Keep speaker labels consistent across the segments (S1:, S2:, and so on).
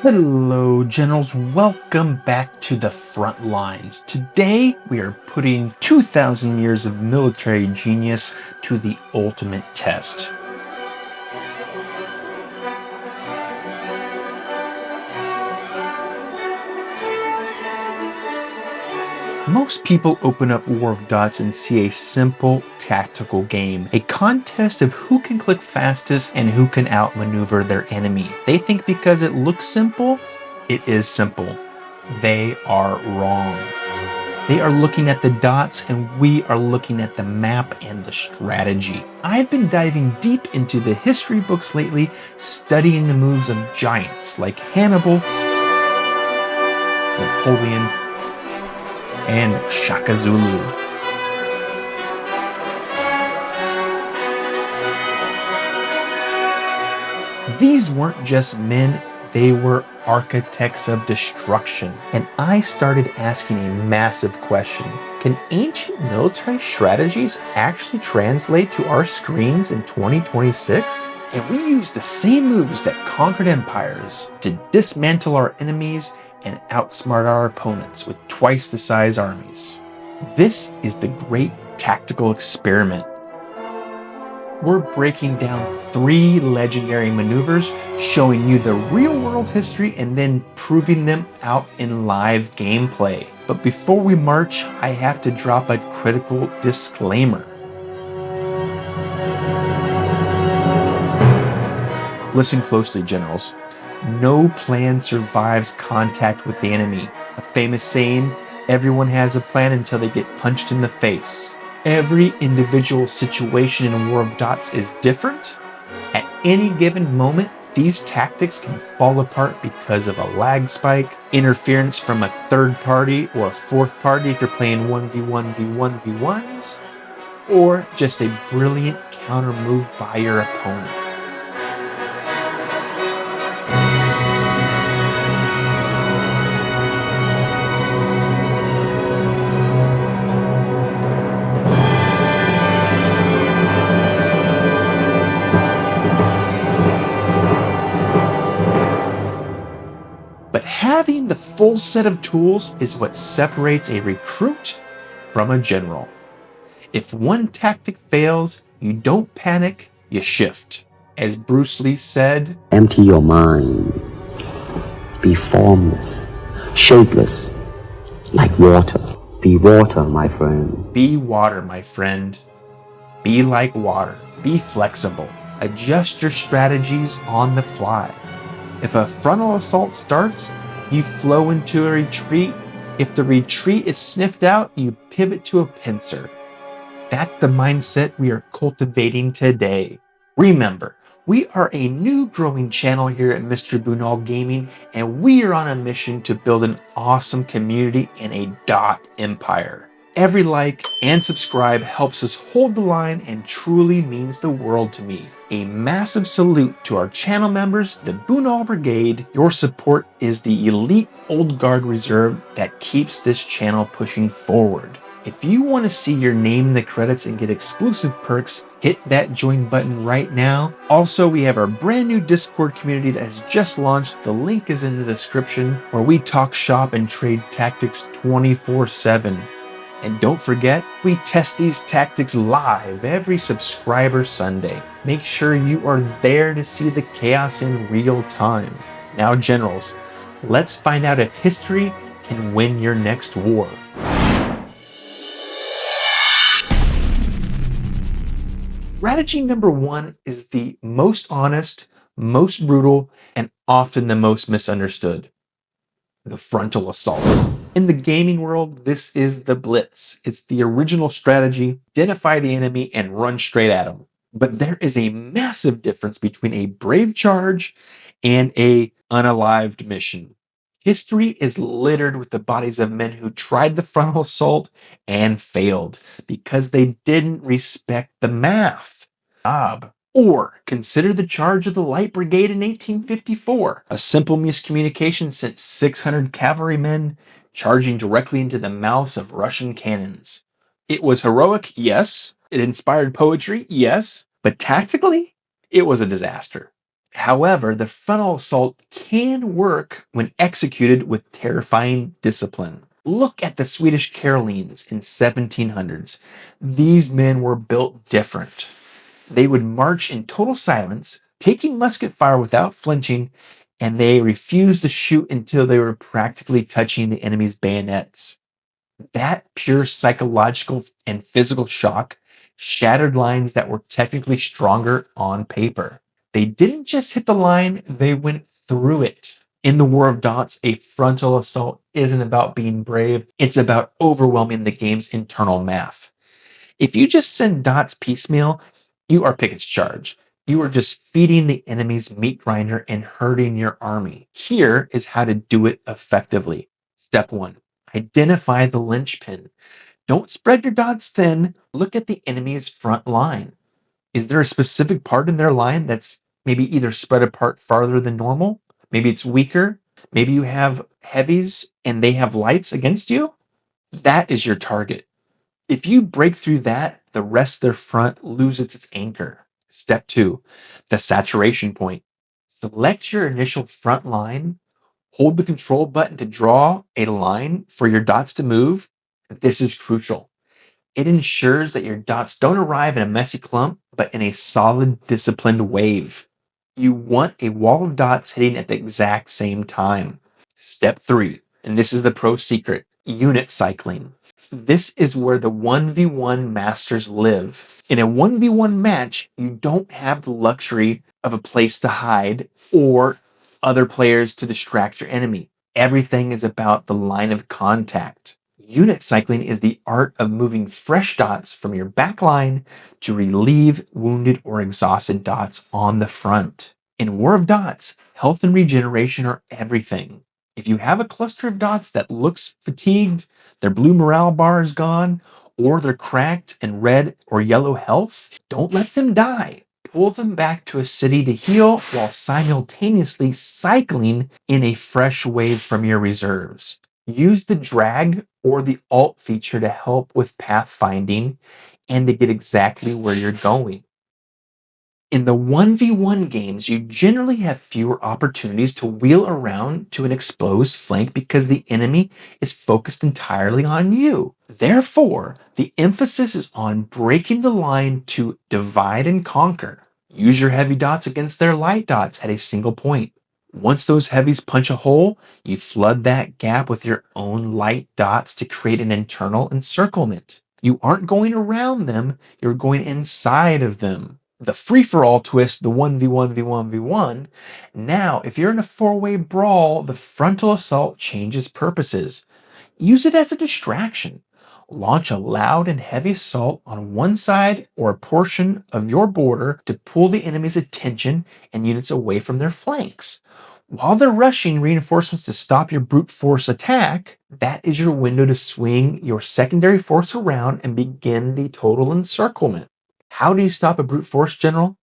S1: Hello, Generals. Welcome back to the front lines. Today, we are putting 2,000 years of military genius to the ultimate test. Most people open up War of Dots and see a simple tactical game, a contest of who can click fastest and who can outmaneuver their enemy. They think because it looks simple, it is simple. They are wrong. They are looking at the dots and we are looking at the map and the strategy. I've been diving deep into the history books lately, studying the moves of giants like Hannibal, Napoleon, and Shaka Zulu. These weren't just men, they were architects of destruction. And I started asking a massive question. Can ancient military strategies actually translate to our screens in 2026? And we use the same moves that conquered empires to dismantle our enemies and outsmart our opponents with twice the size armies. This is the great tactical experiment. We're breaking down 3 legendary maneuvers, showing you the real-world history and then proving them out in live gameplay. But before we march, I have to drop a critical disclaimer. Listen closely, Generals. No plan survives contact with the enemy. A famous saying, everyone has a plan until they get punched in the face. Every individual situation in War of Dots is different. At any given moment, these tactics can fall apart because of a lag spike, interference from a third party or a fourth party if you're playing 1v1 v1v1s, or just a brilliant counter move by your opponent. But having the full set of tools is what separates a recruit from a general. If one tactic fails, you don't panic, you shift. As Bruce Lee said,
S2: empty your mind. Be formless, shapeless, like water. Be water, my friend.
S1: Be water, my friend. Be like water. Be flexible. Adjust your strategies on the fly. If a frontal assault starts, you flow into a retreat. If the retreat is sniffed out, you pivot to a pincer. That's the mindset we are cultivating today. Remember, we are a new growing channel here at Mr. Bunal Gaming, and we are on a mission to build an awesome community and a dot empire. Every like and subscribe helps us hold the line and truly means the world to me. A massive salute to our channel members, the Bunal Brigade. Your support is the elite Old Guard reserve that keeps this channel pushing forward. If you want to see your name in the credits and get exclusive perks, hit that join button right now. Also, we have our brand new Discord community that has just launched. The link is in the description, where we talk shop and trade tactics 24/7. And don't forget, we test these tactics live every subscriber Sunday. Make sure you are there to see the chaos in real time. Now, Generals, let's find out if history can win your next war. Strategy number 1 is the most honest, most brutal, and often the most misunderstood. The frontal assault. In the gaming world, this is the blitz. It's the original strategy: identify the enemy and run straight at them. But there is a massive difference between a brave charge and a unalived mission. History is littered with the bodies of men who tried the frontal assault and failed because they didn't respect the math. Or consider the charge of the Light Brigade in 1854. A simple miscommunication sent 600 cavalrymen charging directly into the mouths of Russian cannons. It was heroic, yes. It inspired poetry, yes. But tactically, it was a disaster. However, the frontal assault can work when executed with terrifying discipline. Look at the Swedish Karolines in 1700s. These men were built different. They would march in total silence, taking musket fire without flinching, and they refused to shoot until they were practically touching the enemy's bayonets. That pure psychological and physical shock shattered lines that were technically stronger on paper. They didn't just hit the line, they went through it. In the War of Dots, a frontal assault isn't about being brave, it's about overwhelming the game's internal math. If you just send dots piecemeal, you are Pickett's charge. You are just feeding the enemy's meat grinder and hurting your army. Here is how to do it effectively. Step 1. Identify the linchpin. Don't spread your dots thin. Look at the enemy's front line. Is there a specific part in their line that's maybe either spread apart farther than normal? Maybe it's weaker. Maybe you have heavies and they have lights against you. That is your target. If you break through that, the rest of their front loses its anchor. Step 2, the saturation point. Select your initial front line, hold the control button to draw a line for your dots to move. This is crucial. It ensures that your dots don't arrive in a messy clump, but in a solid, disciplined wave. You want a wall of dots hitting at the exact same time. Step 3, and this is the pro secret, unit cycling. This is where the 1v1 masters live. In a 1v1 match, you don't have the luxury of a place to hide or other players to distract your enemy. Everything is about the line of contact. Unit cycling is the art of moving fresh dots from your back line to relieve wounded or exhausted dots on the front. In War of Dots, health and regeneration are everything. If you have a cluster of dots that looks fatigued, their blue morale bar is gone, or they're cracked and red or yellow health, don't let them die. Pull them back to a city to heal while simultaneously cycling in a fresh wave from your reserves. Use the drag or the alt feature to help with pathfinding and to get exactly where you're going. In the 1v1 games, you generally have fewer opportunities to wheel around to an exposed flank because the enemy is focused entirely on you. Therefore, the emphasis is on breaking the line to divide and conquer. Use your heavy dots against their light dots at a single point. Once those heavies punch a hole, you flood that gap with your own light dots to create an internal encirclement. You aren't going around them, you're going inside of them. The free-for-all twist, the 1v1v1v1. Now, if you're in a four-way brawl, the frontal assault changes purposes. Use it as a distraction. Launch a loud and heavy assault on one side or a portion of your border to pull the enemy's attention and units away from their flanks. While they're rushing reinforcements to stop your brute force attack, that is your window to swing your secondary force around and begin the total encirclement. How do you stop a brute force general?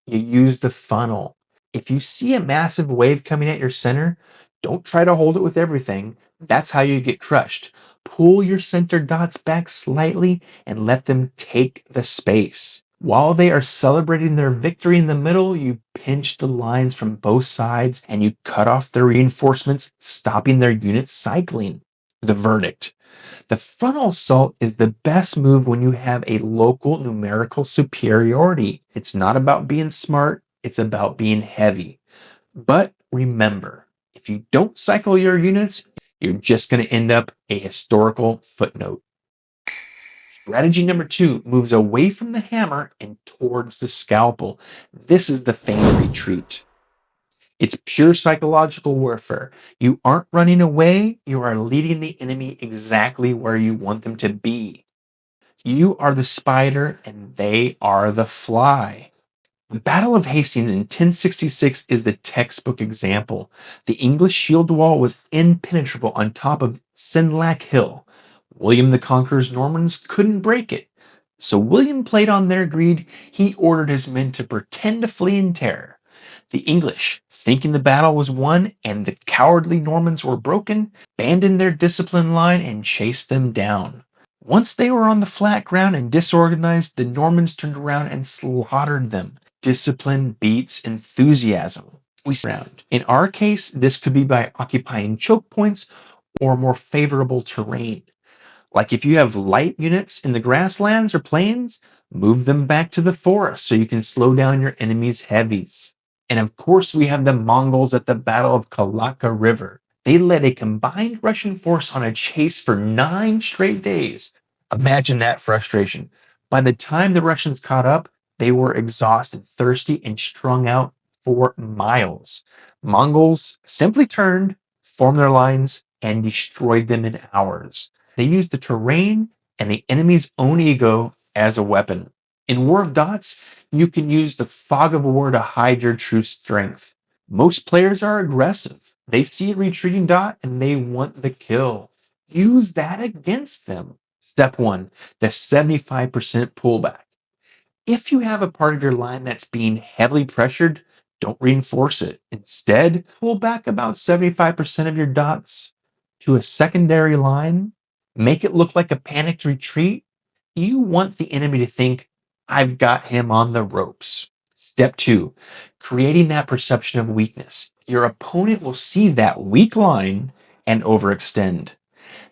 S1: You use the funnel. If you see a massive wave coming at your center, don't try to hold it with everything. That's how you get crushed. Pull your center dots back slightly and let them take the space. While they are celebrating their victory in the middle, you pinch the lines from both sides and you cut off their reinforcements, stopping their units cycling. The verdict. The frontal assault is the best move when you have a local numerical superiority. It's not about being smart, it's about being heavy. But remember, if you don't cycle your units, you're just going to end up a historical footnote. Strategy number 2 moves away from the hammer and towards the scalpel. This is the Feigned Retreat. It's pure psychological warfare. You aren't running away, you are leading the enemy exactly where you want them to be. You are the spider and they are the fly. The Battle of Hastings in 1066 is the textbook example. The English shield wall was impenetrable on top of Senlac Hill. William the Conqueror's Normans couldn't break it. So William played on their greed. He ordered his men to pretend to flee in terror. The English, thinking the battle was won and the cowardly Normans were broken, abandoned their disciplined line and chased them down. Once they were on the flat ground and disorganized, the Normans turned around and slaughtered them. discipline beats enthusiasm. We around. In our case, this could be by occupying choke points or more favorable terrain. Like if you have light units in the grasslands or plains, move them back to the forest so you can slow down your enemy's heavies. And of course, we have the Mongols at the Battle of Kalka River. They led a combined Russian force on a chase for 9 straight days. Imagine that frustration. By the time the Russians caught up, they were exhausted, thirsty, and strung out for miles. Mongols simply turned, formed their lines, and destroyed them in hours. They used the terrain and the enemy's own ego as a weapon. In War of Dots, you can use the fog of war to hide your true strength. Most players are aggressive. They see a retreating dot and they want the kill. Use that against them. Step 1, the 75% pullback. If you have a part of your line that's being heavily pressured, don't reinforce it. Instead, pull back about 75% of your dots to a secondary line. Make it look like a panicked retreat. You want the enemy to think, I've got him on the ropes. Step 2, creating that perception of weakness. Your opponent will see that weak line and overextend.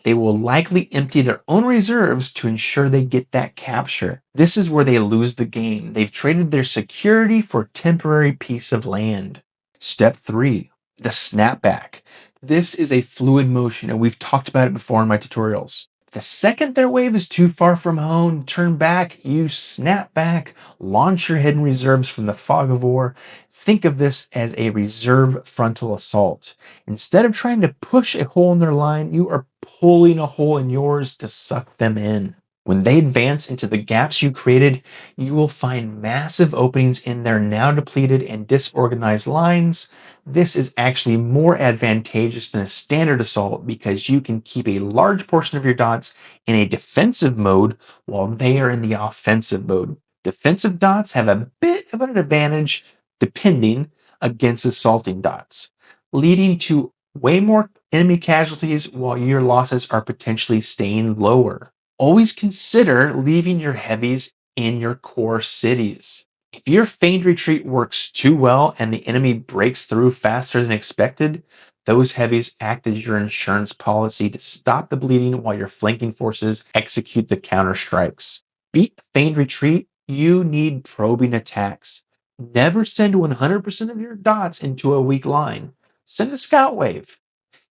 S1: They will likely empty their own reserves to ensure they get that capture. This is where they lose the game. They've traded their security for a temporary piece of land. Step 3, the snapback. This is a fluid motion, and we've talked about it before in my tutorials. The second their wave is too far from home, turn back, you snap back, launch your hidden reserves from the fog of war. Think of this as a reserve frontal assault. Instead of trying to push a hole in their line, you are pulling a hole in yours to suck them in. When they advance into the gaps you created, you will find massive openings in their now depleted and disorganized lines. This is actually more advantageous than a standard assault because you can keep a large portion of your dots in a defensive mode while they are in the offensive mode. Defensive dots have a bit of an advantage depending against assaulting dots, leading to way more enemy casualties while your losses are potentially staying lower. Always consider leaving your heavies in your core cities. If your Feigned Retreat works too well and the enemy breaks through faster than expected, those heavies act as your insurance policy to stop the bleeding while your flanking forces execute the counterstrikes. Beat Feigned Retreat, you need probing attacks. Never send 100% of your dots into a weak line. Send a scout wave.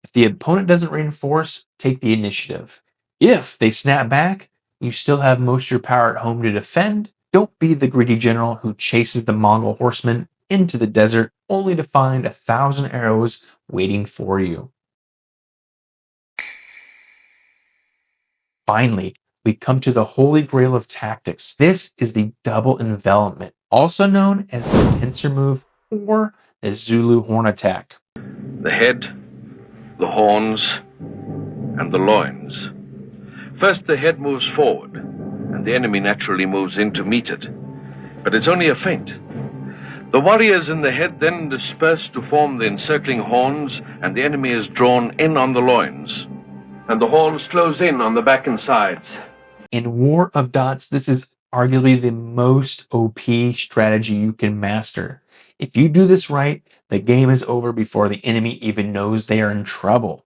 S1: If the opponent doesn't reinforce, take the initiative. If they snap back, you still have most of your power at home to defend. Don't be the greedy general who chases the Mongol horsemen into the desert only to find 1,000 arrows waiting for you. Finally, we come to the holy grail of tactics. This is the double envelopment, also known as the pincer move or the Zulu horn attack.
S3: The head, the horns, and the loins. First, the head moves forward, and the enemy naturally moves in to meet it. But it's only a feint. The warriors in the head then disperse to form the encircling horns, and the enemy is drawn in on the loins. And the horns close in on the back and sides.
S1: In War of Dots, this is arguably the most OP strategy you can master. If you do this right, the game is over before the enemy even knows they are in trouble.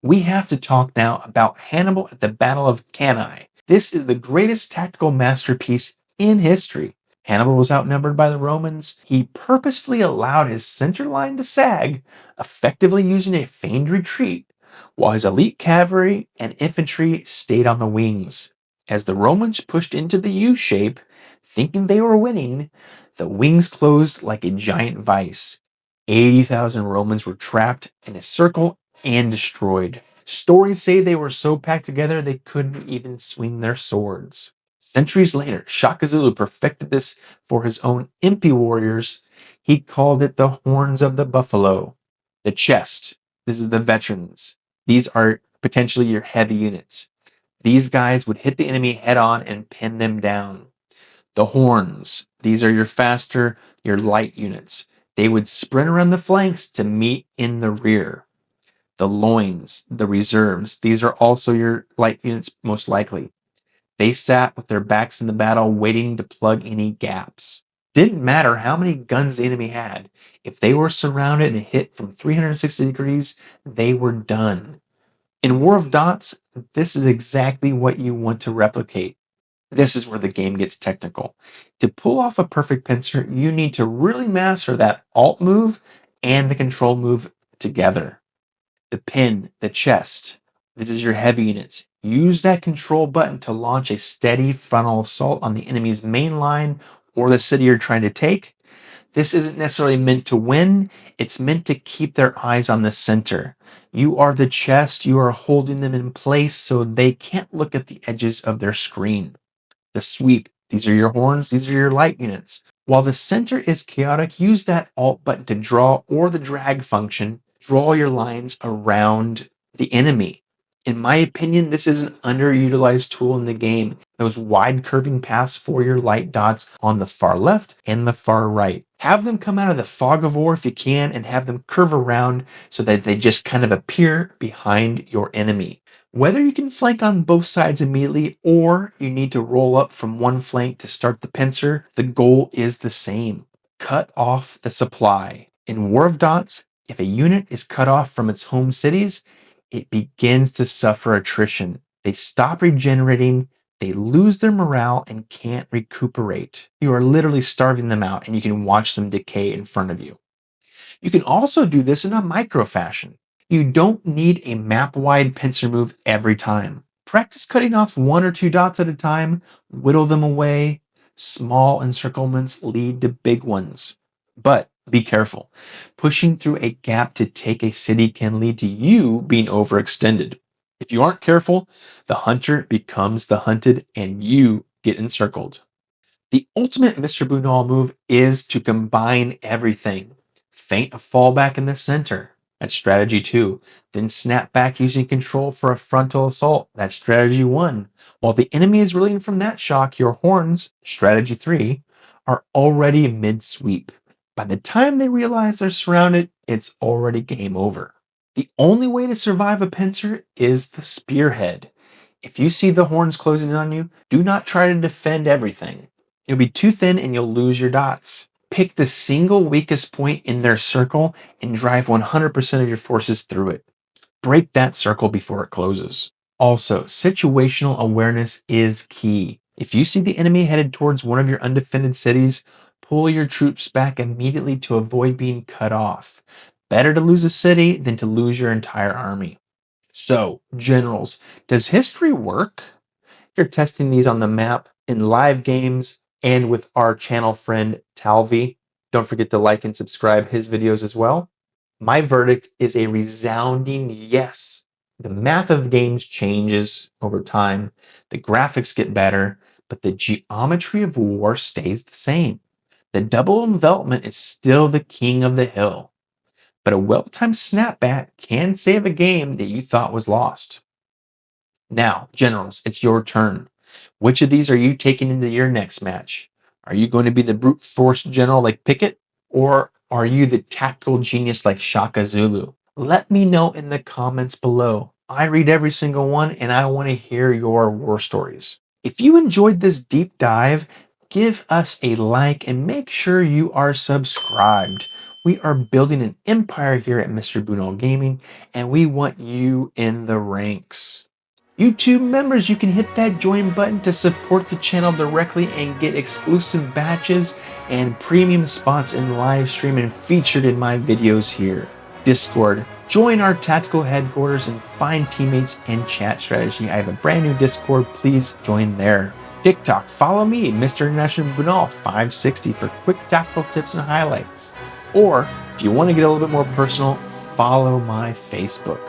S1: We have to talk now about Hannibal at the Battle of Cannae. This is the greatest tactical masterpiece in history. Hannibal was outnumbered by the Romans. He purposefully allowed his center line to sag, effectively using a feigned retreat, while his elite cavalry and infantry stayed on the wings. As the Romans pushed into the U shape, thinking they were winning, the wings closed like a giant vice. 80,000 Romans were trapped in a circle and destroyed. Stories say they were so packed together they couldn't even swing their swords. Centuries later, Shaka Zulu perfected this for his own impi warriors. He called it the horns of the buffalo. The chest, this is the veterans. These are potentially your heavy units. These guys would hit the enemy head on and pin them down. The horns, these are your faster, your light units. They would sprint around the flanks to meet in the rear. The loins, the reserves, these are also your light units most likely. They sat with their backs in the battle waiting to plug any gaps. Didn't matter how many guns the enemy had. If they were surrounded and hit from 360 degrees, they were done. In War of Dots, this is exactly what you want to replicate. This is where the game gets technical. To pull off a perfect pincer, you need to really master that alt move and the control move together. The pin, the chest, this is your heavy units. Use that control button to launch a steady frontal assault on the enemy's main line or the city you're trying to take. This isn't necessarily meant to win, it's meant to keep their eyes on the center. You are the chest, you are holding them in place so they can't look at the edges of their screen. The sweep, these are your horns, these are your light units. While the center is chaotic, use that alt button to draw or the drag function, draw your lines around the enemy. In my opinion, this is an underutilized tool in the game. Those wide curving paths for your light dots on the far left and the far right. Have them come out of the fog of war if you can and have them curve around so that they just kind of appear behind your enemy. Whether you can flank on both sides immediately or you need to roll up from one flank to start the pincer, the goal is the same. Cut off the supply. In War of Dots, if a unit is cut off from its home cities, it begins to suffer attrition. They stop regenerating, they lose their morale, and can't recuperate. You are literally starving them out, and you can watch them decay in front of you. You can also do this in a micro fashion. You don't need a map-wide pincer move every time. Practice cutting off 1 or 2 dots at a time, whittle them away. Small encirclements lead to big ones. But be careful. Pushing through a gap to take a city can lead to you being overextended. If you aren't careful, the hunter becomes the hunted and you get encircled. The ultimate Mr. Bunal move is to combine everything. Feint a fallback in the center. That's strategy 2. Then snap back using control for a frontal assault. That's strategy 1. While the enemy is reeling from that shock, your horns, strategy 3, are already mid-sweep. By the time they realize they're surrounded, it's already game over. The only way to survive a pincer is the spearhead. If you see the horns closing in on you, do not try to defend everything. You'll be too thin and you'll lose your dots. Pick the single weakest point in their circle and drive 100% of your forces through it. Break that circle before it closes. Also, situational awareness is key. If you see the enemy headed towards one of your undefended cities, pull your troops back immediately to avoid being cut off. Better to lose a city than to lose your entire army. So, generals, does history work? If you're testing these on the map, in live games, and with our channel friend Talvi. Don't forget to like and subscribe his videos as well. My verdict is a resounding yes. The math of games changes over time, the graphics get better, but the geometry of war stays the same. The double envelopment is still the king of the hill, but a well-timed snapback can save a game that you thought was lost. Now, generals, it's your turn. Which of these are you taking into your next match? Are you going to be the brute force general like Pickett? Or are you the tactical genius like Shaka Zulu? Let me know in the comments below. I read every single one and I want to hear your war stories. If you enjoyed this deep dive, give us a like and make sure you are subscribed. We are building an empire here at Mr. Bunal Gaming and we want you in the ranks. YouTube members, you can hit that join button to support the channel directly and get exclusive badges and premium spots in live stream and featured in my videos here. Discord, join our tactical headquarters and find teammates and chat strategy. I have a brand new Discord, please join there. TikTok, follow me, Mr. International Bunal 560 for quick tactical tips and highlights. Or if you want to get a little bit more personal, follow my Facebook.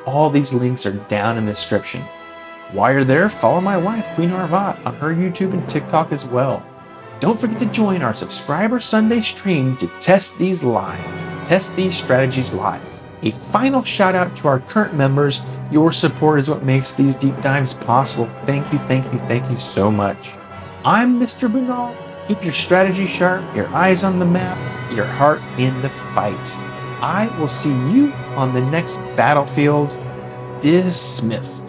S1: All these links are down in the description. While you're there, follow my wife, Queen Harvat, on her YouTube and TikTok as well. Don't forget to join our Subscriber Sunday stream to test these strategies live. A final shout out to our current members. Your support is what makes these deep dives possible. Thank you so much. I'm Mr. Bunal. Keep your strategy sharp, your eyes on the map, your heart in the fight. I will see you on the next battlefield. Dismissed.